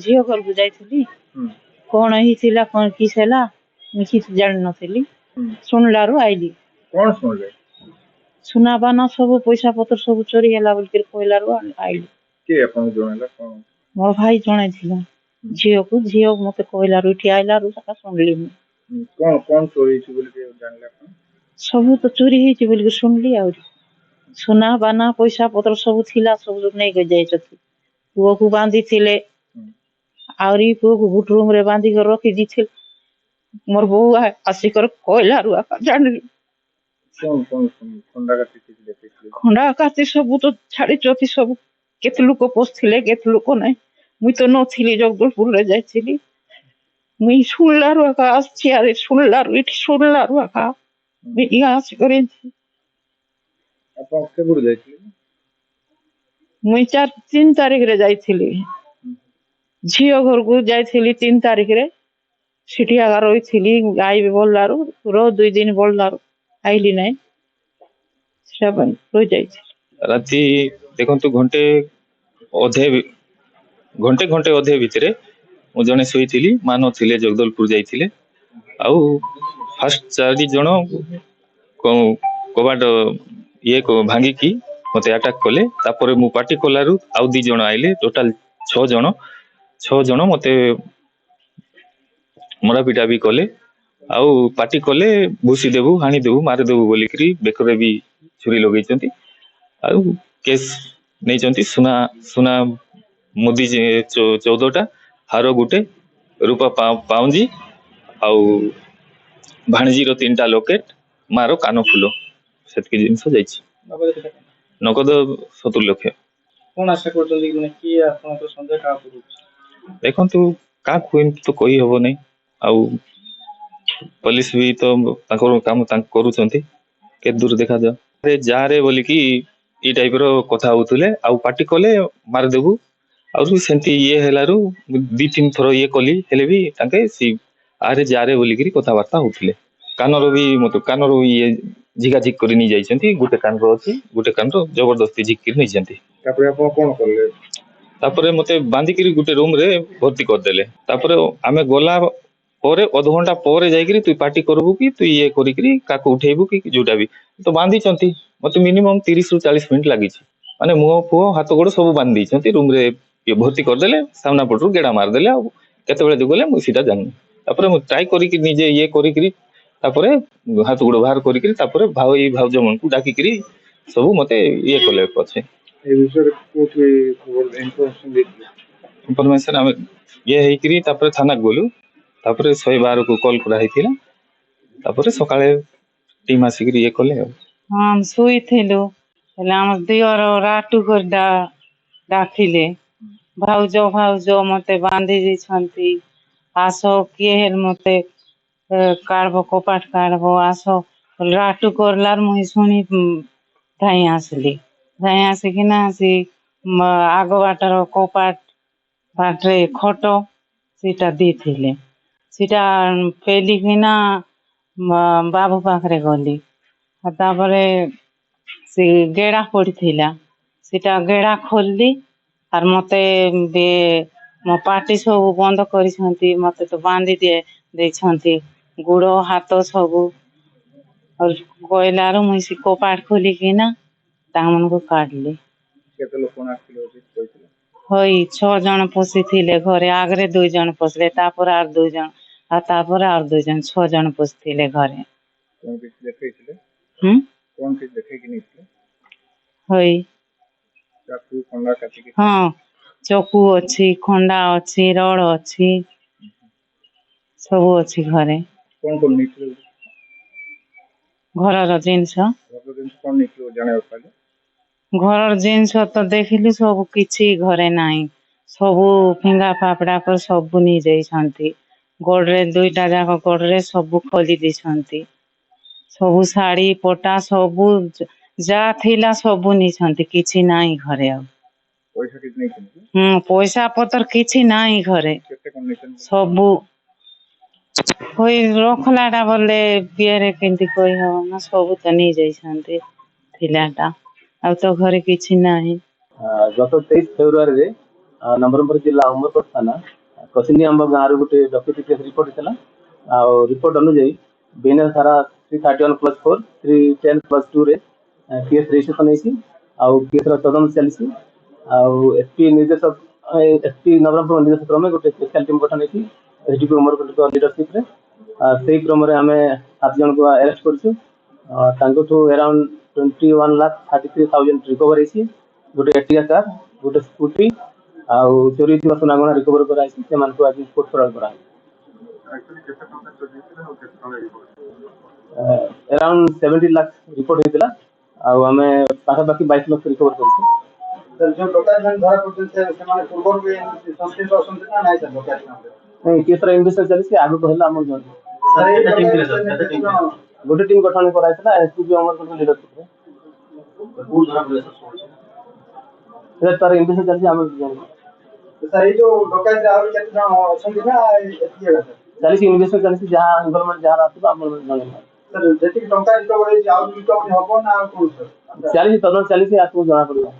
ଝିଅ ଘରକୁ ଯାଇଥିଲି। କଣ ହେଇଥିଲା କଣ କିସ ହେଲା ମୁଁ କିଛି ଜାଣିନଥିଲି। ଶୁଣିଲାରୁ ଆଇଲି। କଣ ଶୁଣିଲେ? ସୁନାବାନା ସବୁ ପଇସା ପତ୍ର ସବୁ ଚୋରି ହେଲା ବୋଲିକିରି କହିଲାରୁ ଆଇଲି। କିଏ ଆପଣଙ୍କୁ ଜଣେଇଲା? କଣ? ମୋ ଭାଇ ଜଣେଇଥିଲା ଝିଅକୁ। ଝିଅ ମତେ କହିଲାରୁ ଏଠି ଆଇଲାରୁ ସେଟା ଶୁଣିଲି ମୁଁ। କଣ କଣ ଚୋରି ହେଇଛି ବୋଲି ଜାଣିଲେ ଆପଣ? ସବୁ ତ ଚୋରି ହେଇଛି ବୋଲିକି ଶୁଣିଲି। ଆହୁରି ସୁନା ବାନା ପଇସା ପତ୍ର ସବୁ ଥିଲା, ସବୁ ନେଇକି ଯାଇଛନ୍ତି। ପୁଅକୁ ବାନ୍ଧିଥିଲେ, ଆହୁରି ପୁଅକୁ ଗୋଟେ ରୁମ ରେ ବାନ୍ଧିକି ରଖି ଦେଇଥିଲେ। ମୋର ବୋଉ ଆସିକର କହିଲାରୁ ଜାଣିଲି। ଖଣ୍ଡା କାତି ସବୁ ତ ଛାଡିଛନ୍ତି ସବୁ। କେତେ ଲୋକ ପଶିଥିଲେ କେତେ ଲୋକ ନାହିଁ। ମୁଇଁ ତ ନଥିଲି, ଜଗଦଲପୁରରେ ଯାଇଥିଲି। ମୁଇଁ ଶୁଣିଲାରୁ ଆସିଛି। ଆରେ ଶୁଣିଲାରୁ ଏଠି ଶୁଣିଲାରୁ ମିଡ଼ିଆ ଆସିକରି ଆପଣ କେବେଠୁ ଯାଇଥିଲେ? ମୁଇଁ 3 ତାରିଖରେ ଯାଇଥିଲି। ଝିଅ ଘରକୁ ଯାଇଥିଲି 3 ତାରିଖରେ। ସେଠି ଆଗ ରହିଥିଲି। ଆଇବି ବୋଲିଲାରୁ 2 ଦିନ ବୋଲିଲାରୁ ଆଇଲି ନାହିଁ। ସେଟା ପାଇଁ ରହିଯାଇଛି। ରାତି ଦେଖନ୍ତୁ ଘଣ୍ଟେ ଅଧେ ଭିତରେ ମୁଁ ଜଣେ ଶୋଇଥିଲି, ମା ନଥିଲେ, ଜଗଦଲପୁର ଯାଇଥିଲେ। ଆଉ ଫାଷ୍ଟ 4 ଜଣ କବାଟ ଭାଙ୍ଗିକି ମତେ ଆଟାକ୍ କଲେ। ତାପରେ ମୁଁ ପାଟି କଲାରୁ ଆଉ 2 ଜଣ ଆଇଲେ। ଟୋଟାଲ 6 ଜଣ ମତେ ମରାପିଟା ବି କଲେ। ଆଉ ପାଟି କଲେ ଭୁଷି ଦେବୁ, ହାଣିଦେବୁ, ମାରିଦେବୁ ବୋଲିକିରି ବେକରେ ବି ଛୁରୀ ଲଗେଇଛନ୍ତି। ଆଉ କେସ୍ ନେଇଛନ୍ତି। ସୁନା ମୁଦି 14ଟା, ହାର ଗୋଟେ, ରୂପା ପାଉଁଜି, ଆଉ ଭାଣିଜୀର 3ଟା ଲକେଟ, ମାର କାନ ଫୁଲ, ସେତିକି ଜିନିଷ ଯାଇଛି। ନଗଦ 70 ଲକ୍ଷ। କଣ ଆଶା କରୁଛନ୍ତି? କିଏ ଆପଣଙ୍କ ସନ୍ଦେହ କାହାକୁ କରୁଛି? ଦେଖନ୍ତୁ କାହାକୁ ଏମିତି ତ କହି ହବ ନାହିଁ। ଆଉ ପୋଲିସ ବି ତ ତାଙ୍କର କାମ ତାଙ୍କ କରୁଛନ୍ତି। କେତେ ଦୂର ଦେଖାଯାଉ। ଯାହାରେ ବୋଲିକି ଏଇ ଟାଇପ ର କଥା ହଉଥିଲେ। ଆଉ ପାଟି କଲେ ମାରିଦେବୁ। ଆଉ ସେମିତି ହେଲାରୁ 2-3 ଥର କଲି, ହେଲେ ବି ତାଙ୍କେ ଆରେ ଯାରେ ବୋଲିକିରି କଥାବାର୍ତ୍ତା ହଉଥିଲେ। କାନରୁ ଝିକାଝିକ କରି ନେଇ ଯାଇଛନ୍ତି। ଗୋଟେ କାନର ଅଛି, ଗୋଟେ କାନର ଜବରଦସ୍ତି ଝିକିରି ନେଇଛନ୍ତି। ତାପରେ ଆପଣ କଣ କଲେ? ତାପରେ ମତେ ବାନ୍ଧିକିରି ଗୋଟେ ରୁମ ରେ ଭର୍ତ୍ତି କରିଦେଲେ। ତାପରେ ଆମେ ଗଲା ପରେ ଅଧଘଣ୍ଟା ପରେ ଯାଇକିରି ତୁଇ ପାର୍ଟି କରିବୁ କି ତୁଇ କରିକିରି କାକୁ ଉଠେଇବୁ କି ଯୋଉଟା ବି ତ ବାନ୍ଧିଛନ୍ତି। ମତେ ମିନିମମ୍ 30-40 ମିନିଟ୍ ଲାଗିଛି। ମାନେ ମୁହଁ ଫୁହ ହାତ ଗୋଡ ସବୁ ବାନ୍ଧି ଦେଇଛନ୍ତି। ରୁମ ରେ ଭର୍ତ୍ତି କରିଦେଲେ, ସାମ୍ନା ପଟରୁ ଗେଡା ମାରିଦେଲେ। ଆଉ କେତେବେଳେ ଗଲେ ମୁଁ ସେଇଟା ଜାଣିନି। ତାପରେ ମୁଁ ଟ୍ରାଏ କରିକି ନିଜେ କରିକିରି ତାପରେ ହାତ ଗୋଡ ବାହାର କରିକିରି ତାପରେ ଭାଉଜ ମାନଙ୍କୁ ଡାକିକିରି ସବୁ ମତେ କଲେ ପଛେ। ଏ ବିଷୟରେ କୋଉଠି ଇନଫରମେସନ ଆମେ ହେଇକିରି ତାପରେ ଥାନାକୁ ଗଲୁ। ତାପରେ 112କୁ କଲ୍ କରାହେଇଥିଲା। ତାପରେ ସକାଳେ ଟିମ୍ ଆସିକିରି କଲେ ଆଉ। ହଁ ଶୋଇଥିଲୁ, ହେଲେ ଆମ ଦିଅର ରାଟୁ କରି ଡାକିଲେ। ଭାଉଜ ମତେ ବାନ୍ଧି ଦେଇଛନ୍ତି, ଆସ କିଏ ହେଲେ ମତେ କାଢବ, କପାଟ କାଢବ, ଆସ। ରାଟୁ କରିଲାରୁ ମୁଇଁ ଶୁଣି ଧାଇଁ ଆସିଲି। ଧାଇଁ ଆସିକିନା ଆଗ ବାଟର କପାଟ ବାଟରେ ଖଟ ସେଟା ଦେଇଥିଲେ। ସେଟା ପେଲିକିନା ବାବୁ ପାଖରେ ଗଲି। ତାପରେ ସେ ଗେଡା ପଡିଥିଲା, ସେଟା ଗେଡା ଖୋଲିଲି। ଆର ମତେ ମୋ ପାଟି ସବୁ ବନ୍ଦ କରିଛନ୍ତି। ମତେ ତ ବାନ୍ଧି ଦେଇଛନ୍ତି ଗୋଡ ହାତ ସବୁ। ଆଉ କହିଲାରୁ ମୁଇଁ ସେ କପାଟ ଖୋଲିକିନା ତାମାନଙ୍କୁ କାଢିଲି। କେତେ ଲୋକ ଆସିଥିଲେ କହିଥିଲେ? 6 ଜଣ ପଶିଥିଲେ ଘରେ। ଆଗରେ 2 ଜଣ ପଶିଲେ, ତାପରେ ଆଉ 2 ଜଣ, ଆଉ ତାପରେ ଆଉ 2 ଜଣ, 6 ଜଣ ପଶିଥିଲେ ଘରେ। କଣ କିଛି ଦେଖେଇଥିଲେ? କଣ କିଛି ଦେଖେଇକି ନେଇଥିଲେ? ଚାକୁ, ଖଣ୍ଡା, କାଟି? ହଁ, ଚକୁ ଅଛି, ଖଣ୍ଡା ଅଛି, ରଡ ଅଛି, ସବୁ ଅଛି ଘରେ। କଣ କଣ ନେଇଥିଲେ? ଘରର ଜିନିଷ। କଣ ନେଇଥିଲେ ଜାଣିବାକୁ ପାଇଲେ? ଘରର ଜିନିଷ ତ ଦେଖିଲି, ସବୁ କିଛି ଘରେ ନାହିଁ। ସବୁ ଫିଙ୍ଗା ଫାପଡା କରି ସବୁ ନେଇଯାଇଛନ୍ତି। ଗୋଡରେ 2ଟା ଯାକ ଗୋଡରେ ସବୁ ଖୋଲି ଦେଇଛନ୍ତି। ସବୁ ଶାଢୀ ପଟା ସବୁ ଯାହା ଥିଲା ସବୁ ନେଇଛନ୍ତି। କିଛି ନାହିଁ ଘରେ ଆଉ। ପଇସା କିଛି ନେଇଛନ୍ତି? ପଇସା ପତ୍ର କିଛି ନାହିଁ ଘରେ। କେତେ କଣ ନେଇଛନ୍ତି? ସବୁ ରଖଲା ଟା ବୋଲେ ବିଏରେ କେମିତି କହିହବ ନା। ସବୁ ତ ନେଇଯାଇଛନ୍ତି ଥିଲାଟା। ଆଉ ତ ଘରେ କିଛି ନାହିଁ। ଗତ 23 ଫେବୃଆରୀରେ नवरंगपुर जिला उमरकोट थाना कसिनी आंब गाँव गोटे डकैती केस रिपोर्ट होता रिपोर्ट अनुଯାयी बिना धारा 331+4 310+2 रे केस रजिस्ट्रेशन होती केस तदंत चली एसपी निर्देशक एसपी नवरंगपुर निर्देशक क्रमे गोटे स्पेशल टीम गठन होती एसडीपी उमरकोट लीडरशिप रे से क्रम आम 7 जन को अरेस्ट कर अराउंड 21,33,000 रिकवर होती गोटे एटिया कार गोटे स्कूटी आउ चोरी थी सुनागणा रिकवर कराई से आज कोर्ट फरार करा एक्चुअली केते टଙ୍କା चोरी ହେଇଥିଲା ଆଉ କେତେ ଟଙ୍କା ରିକଭର अराउंड 70 लाख रिपोर्ट होता आमे पाखापाखि 22 लाख रिकवर कर सर जो डकैत जन धरा पड़ते से माने पूर्व भी संस्कृत असंत ना नहीं सर डकैत नहीं केस इन्वेस्टिगेशन चली आगु कहला हमर जन सर ये टीम के सर गोटे टीम गठन कराइला एसपी अमर को लीडरशिप रे पूर्ण धरा पड़े सर तार इन्वेस्टिगेशन चली हम जान सर ये जो डकैत और केते जन असंत ना एतिए सर चली इन्वेस्टिगेशन चली जहां गवर्नमेंट जहां आसबा हमर जन सर जेति टଙ୍କା रिकवर है आउ रिकवर हबो ना कोन सर चली तदन चली आसको जना पड़िबा